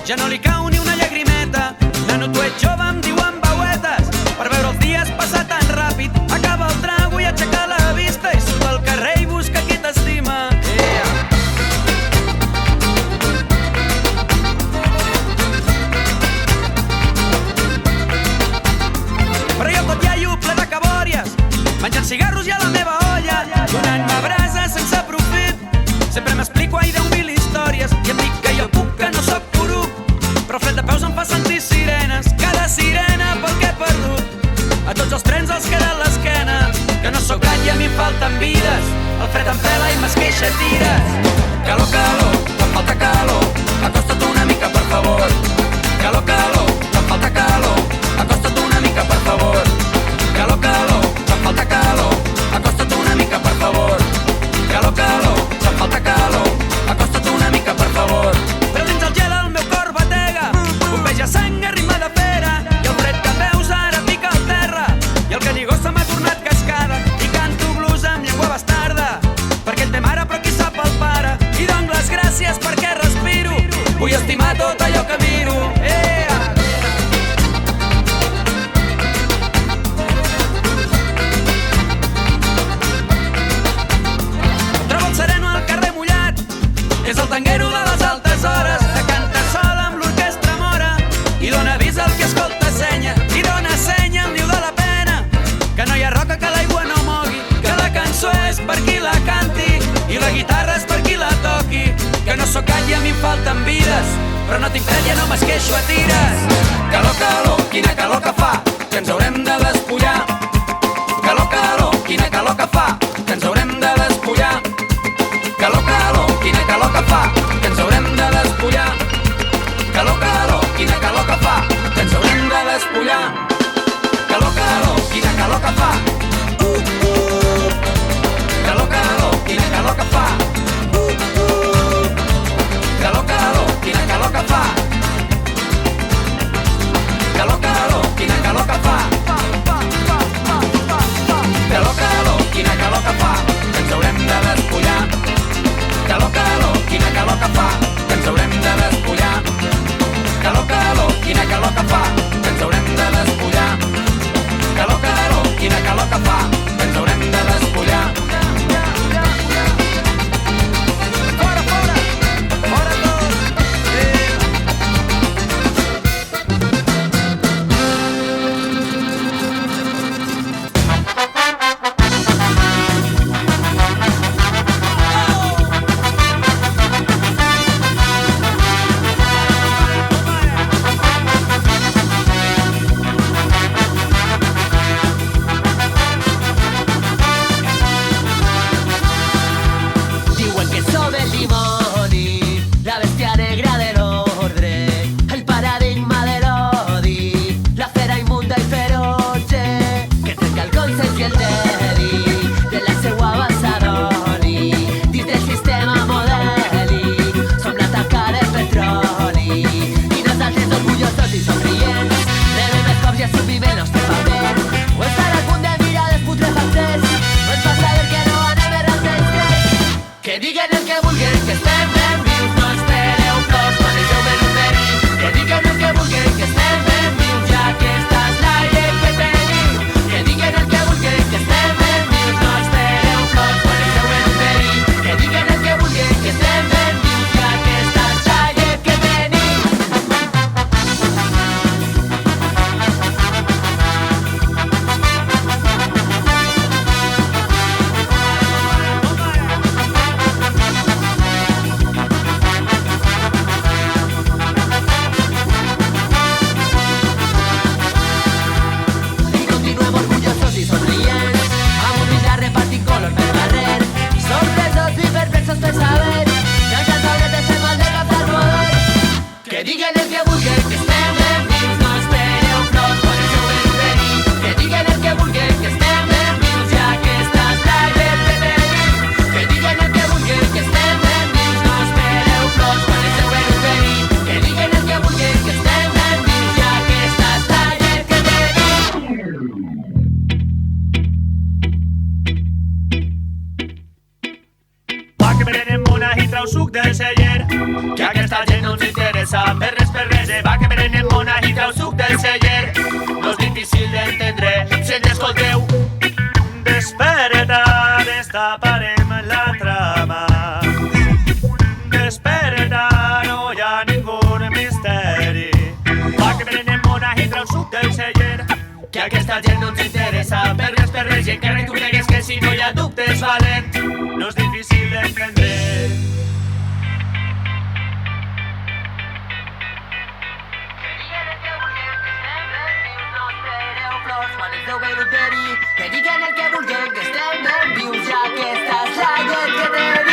ja no li cau ni una llagrimeta. Nano, tu ets jove, em diuen veuetes, per veure els dies passar tan ràpid. Acaba el trago i aixecar la vista i surt al carrer i busca qui t'estima. Però jo tot iaio ple de cabòries, menjant cigarros i a la meva olla, donant-me brasa sense profit. Sempre m'explico ai 10.000 històries i em dic que jo puc, que no sóc poruc, però el fred de peus em fa sentir sirenes, cada sirena pel que he perdut. A tots els trens els queda l'esquena, que no sóc gat i a mi em falten vides. El fred em pela i m'esqueixa tires. Calor, calor, em falta calor, acosta't una mica per favor. Calor, calor, em falta calor, acosta't una mica per favor. Calor, calor, em falta calor, acosta't una mica per favor. Calor, calor, em falta calor, acosta't una mica per favor. Però dins el gel el meu cor batega, bombeja sang a ritme de pera, i el fred de peus ara pica al terra, i el canigosa m'ha tornat cascada, i canto blues amb llengua bastarda, perquè ell té mare però qui sap el pare, i dono les gràcies perquè respiro, vull estimar tot allò que miro. Trobo el sereno al carrer mullat, és el tanguero de les altes hores, que canta sol amb l'orquestra mora, i dona avís al qui escolta senya, i dona senya al niu de la pena, que no hi ha roca que l'aigua no mogui, que la cançó és per qui la canti, i la guitarra és per qui la toqui, que no sóc gat i a mi em falten vides, però no tinc fred, ja no m'esqueixo a tires. Calor, calor, quina calor que fa, que ens haurem de despullar. Calor, calor, quina calor que fa, que ens haurem de despullar. Calor, calor, quina calor que fa, que ens haurem de despullar. Calor, calor, quina calor que fa, que ens haurem de despullar. Calor, calor, quina calor que fa. Calor, calor, quina calor que fa. Calor, calor, quina calor que fa. Calor, calor, quina calor que fa. Calor, calor, quina calor que fa, que ens haurem de despullar. Calor, calor, quina calor que fa, que ens haurem de despullar. Calor, calor, quina calor que fa, que ens haurem de despullar. Calor, calor, quina calor que fa, que ens haurem de despullar. Fora, fora, fora tot. Diuen que soy el dimoni, la bestia negra del ordre, el paradigma del odi, la fera inmunda i feroce, que trenca el consens i el tedi, de la seua base d'oli, dins del sistema modèlic, som la taca de petroli, i nosaltres orgullosos i somrients, rebem els cops i assumim el nostre paper, o estar al punt de mirar dels putrefactes, no ens fa saber que no anem errant els drets. Que diguen el que vulguin, que estem ben vius, no espereu plors quan deixeu ben oferir. Que diguen el que vulguin, que estem ben vius, ja que esta és l'aire que tenim. Que diguen el que vulguin, que estem ben vius, no espereu plors quan deixeu ben oferir. Que diguen el que vulguin, que estem ben vius, ja que esta és l'aire que tenim. I continuem orgullosos i somrients, amb humilitat repartint colors per barrer, sorpresos i perplexos per saber que ens han sabut de ser mal de cap del poder. Que diguen el que vulguin, que estem ben vius, no espereu plors quan deixeu ben oferir. Que diguen el que vulguin, que estem ben vius, ja que esta és l'aire que tenim. Que diguen el que vulguin, que estem ben vius, no espereu plors quan deixeu ben oferir. Que diguen el que vulguin, que estem ben vius, ja que esta és l'aire que tenim. Pa que prenen mona i trau suc del celler, que a aquesta gent no ens interessa més res per destaparem la trama. Desperta, no hi ha ningú misteri. Va que prenem una hidra al sud del celler, que aquesta gent no ens interessa per res, i encara tu cregues que si no hi ha dubtes valent, no és difícil d'entendre. Que diguen el que vulguem, que estem ben vius, ja que esta és la gent que tenim.